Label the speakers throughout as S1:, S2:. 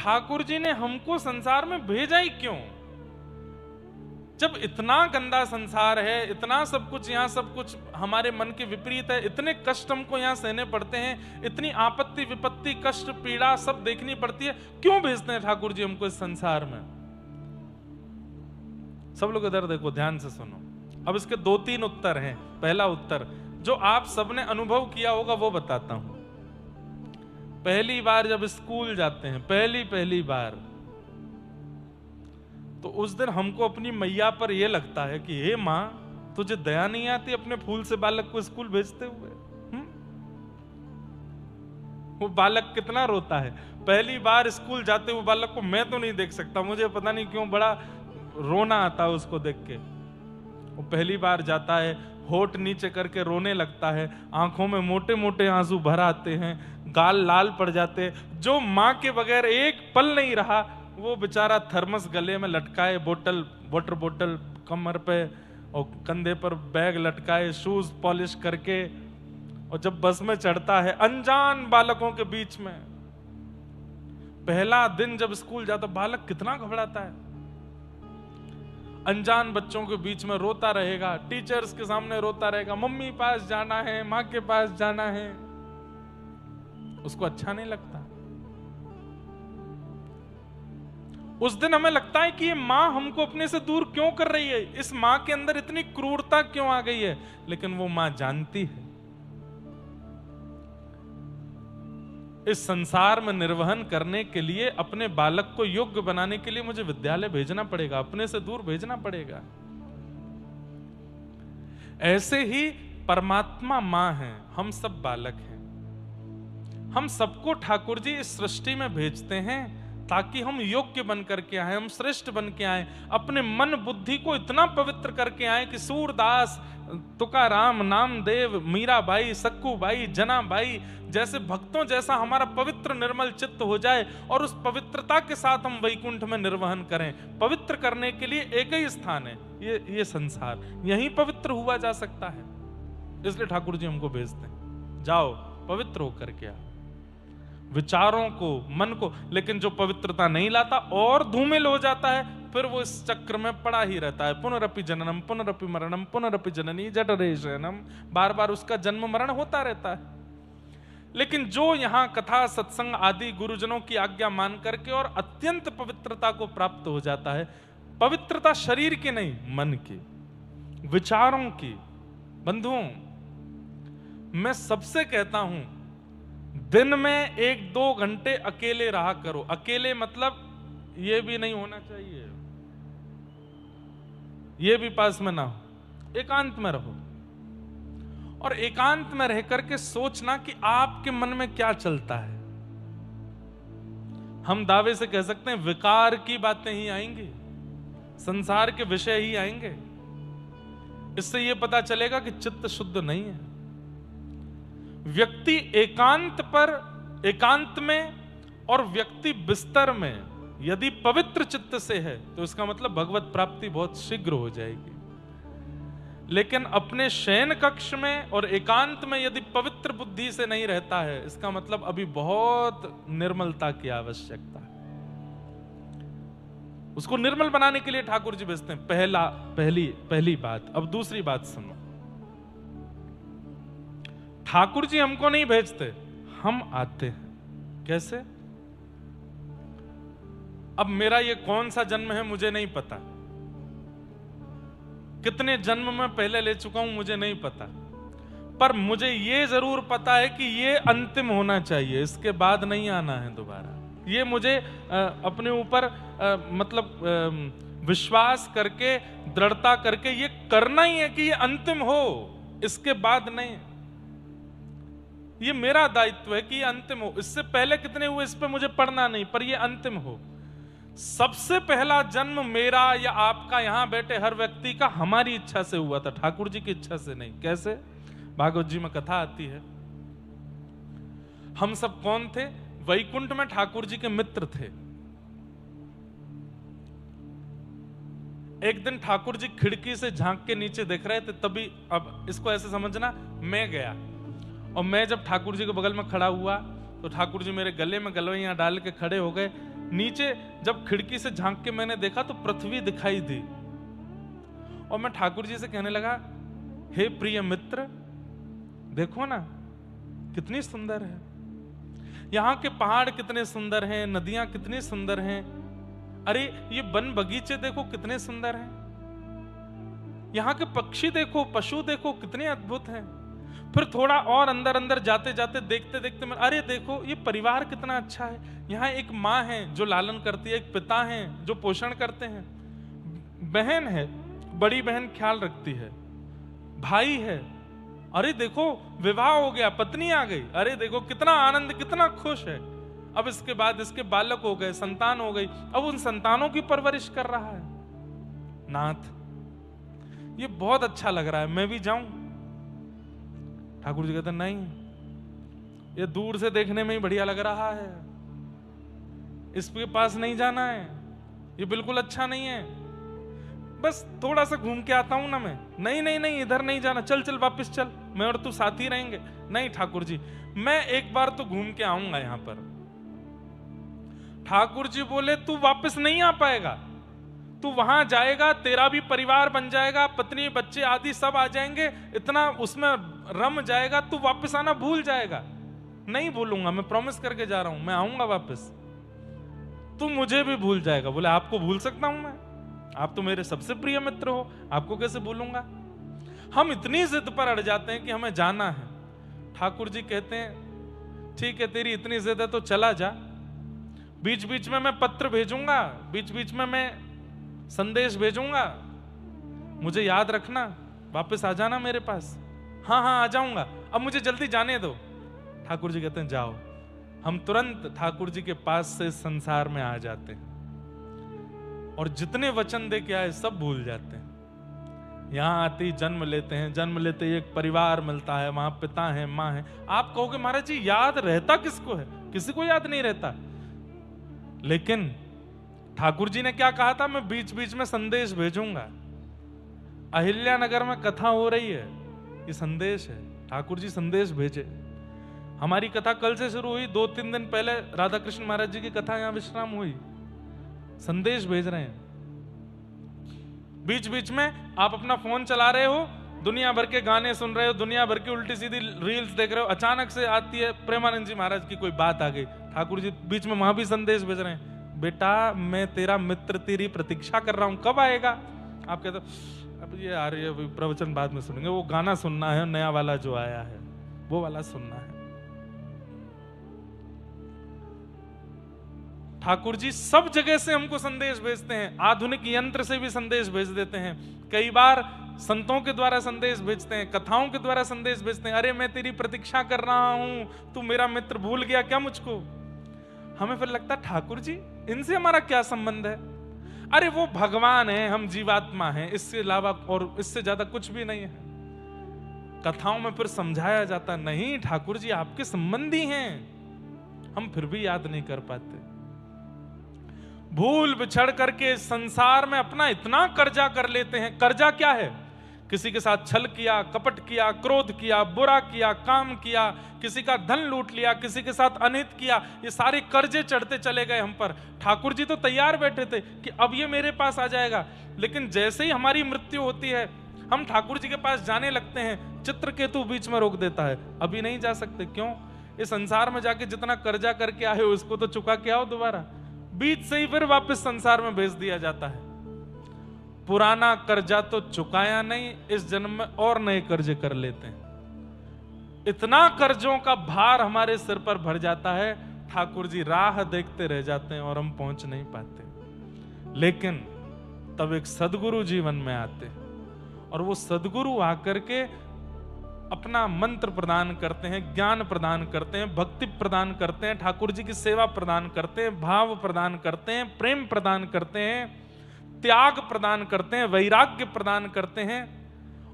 S1: ठाकुर जी ने हमको संसार में भेजा ही क्यों? जब इतना गंदा संसार है, इतना सब कुछ यहाँ, सब कुछ हमारे मन के विपरीत है, इतने कष्ट हमको यहाँ सहने पड़ते हैं, इतनी आपत्ति विपत्ति कष्ट पीड़ा सब देखनी पड़ती है, क्यों भेजते हैं ठाकुर जी हमको इस संसार में? सब लोग इधर देखो, ध्यान से सुनो। अब इसके 2-3 उत्तर हैं। पहला उत्तर जो आप सबने अनुभव किया होगा वो बताता हूं। पहली बार जब स्कूल जाते हैं, पहली बार, तो उस दिन हमको अपनी मैया पर यह लगता है कि हे मां, तुझे दया नहीं आती अपने फूल से बालक को स्कूल भेजते हुए? वो बालक कितना रोता है। पहली बार स्कूल जाते हुए बालक को मैं तो नहीं देख सकता, मुझे पता नहीं क्यों बड़ा रोना आता है उसको देख के। वो पहली बार जाता है, होठ नीचे करके रोने लगता है, आंखों में मोटे मोटे आंसू भर आते हैं, गाल लाल पड़ जाते हैं। जो मां के बगैर एक पल नहीं रहा, वो बेचारा थर्मस गले में लटकाए, वाटर बोतल कमर पे और कंधे पर बैग लटकाए, शूज पॉलिश करके, और जब बस में चढ़ता है अनजान बालकों के बीच में, पहला दिन जब स्कूल जाता, बालक कितना घबराता है। अनजान बच्चों के बीच में रोता रहेगा, टीचर्स के सामने रोता रहेगा, मम्मी पास जाना है, मां के पास जाना है, उसको अच्छा नहीं लगता। उस दिन हमें लगता है कि ये मां हमको अपने से दूर क्यों कर रही है, इस मां के अंदर इतनी क्रूरता क्यों आ गई है। लेकिन वो मां जानती है इस संसार में निर्वहन करने के लिए, अपने बालक को योग्य बनाने के लिए मुझे विद्यालय भेजना पड़ेगा, अपने से दूर भेजना पड़ेगा। ऐसे ही परमात्मा मां है, हम सब बालक हैं। हम सबको ठाकुर जी इस सृष्टि में भेजते हैं ताकि हम योग्य बन करके आए, हम श्रेष्ठ बन के आए, अपने मन बुद्धि को इतना पवित्र करके आए कि सूरदास, तुकाराम, नामदेव, मीराबाई, सक्कूबाई, जनाबाई जैसे भक्तों जैसा हमारा पवित्र निर्मल चित्त हो जाए, और उस पवित्रता के साथ हम वैकुंठ में निर्वहन करें। पवित्र करने के लिए एक ही स्थान है, ये संसार, यहीं पवित्र हुआ जा सकता है। इसलिए ठाकुर जी हमको भेजते हैं, जाओ पवित्र होकर के आओ विचारों को, मन को। लेकिन जो पवित्रता नहीं लाता और धूमिल हो जाता है, फिर वो इस चक्र में पड़ा ही रहता है। पुनरपि जननम पुनरपि मरणम पुनरपि जननी जठरे शयनम, बार बार उसका जन्म मरण होता रहता है। लेकिन जो यहाँ कथा सत्संग आदि गुरुजनों की आज्ञा मान करके और अत्यंत पवित्रता को प्राप्त हो जाता है, पवित्रता शरीर की नहीं, मन की, विचारों की। बंधुओं, मैं सबसे कहता हूं, दिन में 1-2 घंटे अकेले रहा करो। अकेले मतलब ये भी नहीं होना चाहिए, ये भी पास में ना हो, एकांत में रहो। और एकांत में रह करके सोचना कि आपके मन में क्या चलता है। हम दावे से कह सकते हैं विकार की बातें ही आएंगी, संसार के विषय ही आएंगे। इससे यह पता चलेगा कि चित्त शुद्ध नहीं है। व्यक्ति एकांत में और व्यक्ति बिस्तर में यदि पवित्र चित्त से है तो इसका मतलब भगवत प्राप्ति बहुत शीघ्र हो जाएगी। लेकिन अपने शयन कक्ष में और एकांत में यदि पवित्र बुद्धि से नहीं रहता है, इसका मतलब अभी बहुत निर्मलता की आवश्यकता है। उसको निर्मल बनाने के लिए ठाकुर जी भेजते हैं। पहली बात। अब दूसरी बात सुनो, ठाकुर जी हमको नहीं भेजते, हम आते हैं। कैसे? अब मेरा ये कौन सा जन्म है मुझे नहीं पता, कितने जन्म में पहले ले चुका हूं मुझे नहीं पता, पर मुझे ये जरूर पता है कि ये अंतिम होना चाहिए, इसके बाद नहीं आना है दोबारा। ये मुझे अपने ऊपर विश्वास करके, दृढ़ता करके ये करना ही है कि ये अंतिम हो, इसके बाद नहीं। ये मेरा दायित्व है कि ये अंतिम हो। इससे पहले कितने हुए इस पे मुझे पढ़ना नहीं, पर ये अंतिम हो। सबसे पहला जन्म मेरा या आपका, यहां बैठे हर व्यक्ति का हमारी इच्छा से हुआ था, ठाकुर जी की इच्छा से नहीं। कैसे? भागवत जी में कथा आती है। हम सब कौन थे? वैकुंठ में ठाकुर जी के मित्र थे। एक दिन ठाकुर जी खिड़की से झांक के नीचे देख रहे थे, तभी, अब इसको ऐसे समझना, मैं गया और मैं जब ठाकुर जी के बगल में खड़ा हुआ तो ठाकुर जी मेरे गले में गलवैयां डाल के खड़े हो गए। नीचे जब खिड़की से झांक के मैंने देखा तो पृथ्वी दिखाई दी, और मैं ठाकुर जी से कहने लगा, हे प्रिय मित्र, देखो ना कितनी सुंदर है, यहाँ के पहाड़ कितने सुंदर हैं, नदियां कितनी सुंदर हैं, अरे ये वन बगीचे देखो कितने सुंदर हैं, यहाँ के पक्षी देखो, पशु देखो कितने अद्भुत हैं। फिर थोड़ा और अंदर अंदर जाते जाते देखते देखते मैं, अरे देखो ये परिवार कितना अच्छा है, यहाँ एक माँ है जो लालन करती है, एक पिता है जो पोषण करते हैं, बहन है, बड़ी बहन ख्याल रखती है, भाई है, अरे देखो विवाह हो गया, पत्नी आ गई, अरे देखो कितना आनंद, कितना खुश है। अब इसके बाद इसके बालक हो गए, संतान हो गई, अब उन संतानों की परवरिश कर रहा है। नाथ, ये बहुत अच्छा लग रहा है, मैं भी जाऊं? ठाकुर जी कहते नहीं, ये दूर से देखने में ही बढ़िया लग रहा है, इसके पास नहीं जाना है, ये बिल्कुल अच्छा नहीं है, बस थोड़ा सा घूम के आता हूं ना मैं। नहीं नहीं नहीं, इधर नहीं जाना, चल चल वापस चल, मैं और तू साथ ही रहेंगे। नहीं ठाकुर जी, मैं एक बार तो घूम के आऊंगा यहां पर। ठाकुर जी बोले, तू वापस नहीं आ पाएगा, तू वहां जाएगा, तेरा भी परिवार बन जाएगा, पत्नी बच्चे आदि सब आ जाएंगे, इतना उसमें रम जाएगा, तू वापस आना भूल जाएगा। नहीं भूलूंगा, मैं प्रॉमिस करके जा रहा हूं, मैं आऊंगा वापस, तू मुझे भी भूल जाएगा। बोले, आपको भूल सकता हूं मैं? आप तो मेरे सबसे प्रिय मित्र हो, आपको कैसे भूलूंगा? हम इतनी जिद पर अड़ जाते हैं कि हमें जाना है। ठाकुर जी कहते हैं, ठीक है तेरी इतनी जिद है तो चला जा, बीच बीच में मैं पत्र भेजूंगा, बीच बीच में मैं संदेश भेजूंगा, मुझे याद रखना, वापस आ जाना मेरे पास। हाँ हाँ आ जाऊंगा, अब मुझे जल्दी जाने दो। ठाकुर जी कहते हैं जाओ। हम तुरंत ठाकुर जी के पास से संसार में आ जाते हैं और जितने वचन दे के आए सब भूल जाते हैं। यहां आते ही जन्म लेते हैं, जन्म लेते ही एक परिवार मिलता है, वहां पिता है, माँ है। आप कहोगे महाराज जी याद रहता किसको है? किसी को याद नहीं रहता। लेकिन ठाकुर जी ने क्या कहा था, मैं बीच बीच में संदेश भेजूंगा। अहिल्या नगर में कथा हो रही है, ये संदेश है, ठाकुर जी संदेश भेजे। हमारी कथा कल से शुरू हुई, 2-3 दिन पहले राधा कृष्ण महाराज जी की कथा यहां विश्राम हुई, संदेश भेज रहे हैं। बीच बीच में आप अपना फोन चला रहे हो, दुनिया भर के गाने सुन रहे हो, दुनिया भर की उल्टी सीधी रील्स देख रहे हो, अचानक से आती है प्रेमानंद जी महाराज की कोई बात आ गई, ठाकुर जी बीच में वहां भी संदेश भेज रहे हैं, बेटा मैं तेरा मित्र, तेरी प्रतीक्षा कर रहा हूं, कब आएगा? आप कहते हो अब ये आ रही है, प्रवचन बाद में सुनेंगे, वो गाना सुनना है नया वाला जो आया है, वो वाला सुनना है। ठाकुर जी सब जगह से हमको संदेश भेजते हैं, आधुनिक यंत्र से भी संदेश भेज देते हैं, कई बार संतों के द्वारा संदेश भेजते हैं, कथाओं के द्वारा संदेश भेजते हैं, अरे मैं तेरी प्रतीक्षा कर रहा हूं, तू मेरा मित्र भूल गया क्या मुझको? हमें फिर लगता है ठाकुर जी इनसे हमारा क्या संबंध है? अरे वो भगवान है, हम जीवात्मा हैं, इसके अलावा और इससे ज्यादा कुछ भी नहीं है। कथाओं में फिर समझाया जाता नहीं ठाकुर जी आपके संबंधी हैं, हम फिर भी याद नहीं कर पाते। भूल बिछड़ करके संसार में अपना इतना कर्जा कर लेते हैं। कर्जा क्या है? किसी के साथ छल किया, कपट किया, क्रोध किया, बुरा किया, काम किया, किसी का धन लूट लिया, किसी के साथ अनित किया, ये सारे कर्जे चढ़ते चले गए हम पर। ठाकुर जी तो तैयार बैठे थे कि अब ये मेरे पास आ जाएगा, लेकिन जैसे ही हमारी मृत्यु होती है हम ठाकुर जी के पास जाने लगते हैं, चित्रकेतु बीच में रोक देता है, अभी नहीं जा सकते। क्यों? इस संसार में जाके जितना कर्जा करके आए हो उसको तो चुका के आओ दोबारा। बीच से ही फिर वापस संसार में भेज दिया जाता है। पुराना कर्जा तो चुकाया नहीं, इस जन्म में और नए कर्जे कर लेते हैं। इतना कर्जों का भार हमारे सिर पर भर जाता है, ठाकुर जी राह देखते रह जाते हैं और हम पहुंच नहीं पाते। लेकिन तब एक सदगुरु जीवन में आते और वो सदगुरु आकर के अपना मंत्र प्रदान करते हैं, ज्ञान प्रदान करते हैं, भक्ति प्रदान करते हैं, ठाकुर जी की सेवा प्रदान करते हैं, भाव प्रदान करते हैं, प्रेम प्रदान करते हैं, त्याग प्रदान करते हैं, वैराग्य प्रदान करते हैं,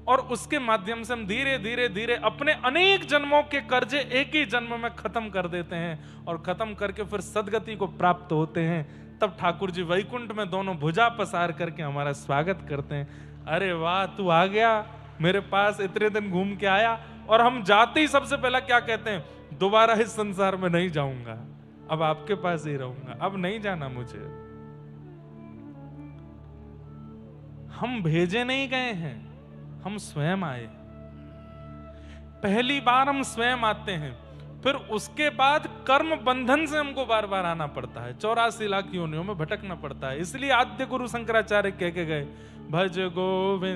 S1: और उसके माध्यम से हम धीरे धीरे धीरे अपने अनेक जन्मों के कर्जे एक ही जन्म में खत्म कर देते हैं और खत्म करके फिर सदगति को प्राप्त होते हैं। तब ठाकुर जी वैकुंठ में दोनों भुजा पसार करके हमारा स्वागत करते हैं। अरे वाह, तू आ गया मेरे पास, इतने दिन घूम के आया। और हम जाते ही सबसे पहला क्या कहते हैं? दोबारा इस संसार में नहीं जाऊंगा, अब आपके पास ही रहूंगा, अब नहीं जाना मुझे। हम भेजे नहीं गए हैं, हम स्वयं आए। पहली बार हम स्वयं आते हैं, फिर उसके बाद कर्म बंधन से हमको बार बार आना पड़ता है, 84 लाख योनियों में भटकना पड़ता है। इसलिए आद्य गुरु शंकराचार्य कह के गए, भज गोविंद।